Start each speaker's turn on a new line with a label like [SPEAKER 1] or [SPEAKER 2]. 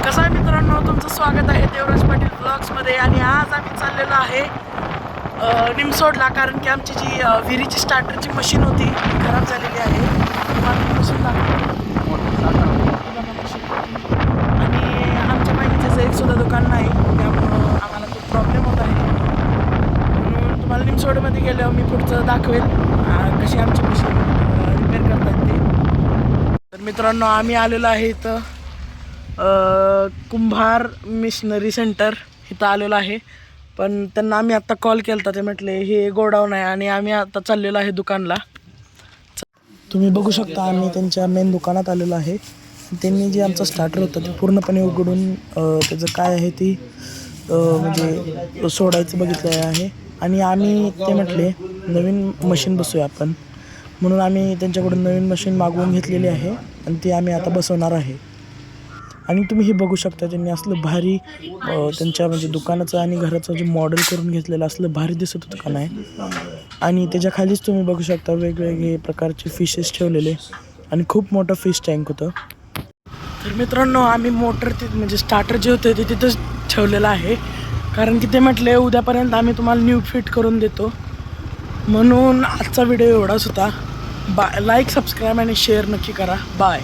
[SPEAKER 1] कसं आहे मित्रांनो, तुमचं स्वागत आहे देवराज पाटील ब्लॉग्समध्ये. आणि आज आम्ही चाललेलो आहे निमसोडला, कारण की आमची जी विहिरीची स्टार्टरची मशीन होती ती खराब झालेली आहे. मशीन आणि आमच्या बहिणीचं एक सुद्धा दुकान नाही, त्यामुळं आम्हाला खूप प्रॉब्लेम होत आहे. म्हणून तुम्हाला निमसोडमध्ये गेल्यावर मी पुढचं दाखवेल कशी आमची मशीन रिपेअर करतात ते. तर मित्रांनो, आम्ही आलेलो आहे इथं कुंभार मिशनरी सेंटर इथं आलेलो आहे. पण त्यांना आम्ही आत्ता कॉल केला होता, ते म्हटले हे गोडाऊन आहे आणि आम्ही आता चाललेलो आहे दुकानला. तुम्ही बघू शकता आम्ही त्यांच्या मेन दुकानात आलेलो आहे. त्यांनी जे आमचं स्टार्टर होतं ते पूर्णपणे उघडून त्याचं काय आहे ती म्हणजे सोडायचं बघितलं आहे. आणि आम्ही ते म्हटले नवीन मशीन बसूया आपण, म्हणून आम्ही त्यांच्याकडून नवीन मशीन मागवून घेतलेली आहे आणि ती आम्ही आता बसवणार आहे. आणि तुम्ही हे बघू शकता, त्यांनी असलं भारी त्यांच्या म्हणजे दुकानाचं आणि घराचं जे मॉडेल करून घेतलेलं असलं भारी दिसत होतं का नाही. आणि त्याच्या खालीच तुम्ही बघू शकता वेगवेगळे प्रकारचे फिशेस ठेवलेले आणि खूप मोठं फिश टँक होतं. तर मित्रांनो, आम्ही मोटर म्हणजे स्टार्टर जे होते ते तिथंच ठेवलेलं आहे, कारण की ते म्हटले उद्यापर्यंत आम्ही तुम्हाला न्यू फिट करून देतो. म्हणून आजचा व्हिडिओ एवढाच होता. लाईक, सबस्क्राईब आणि शेअर नक्की करा. बाय.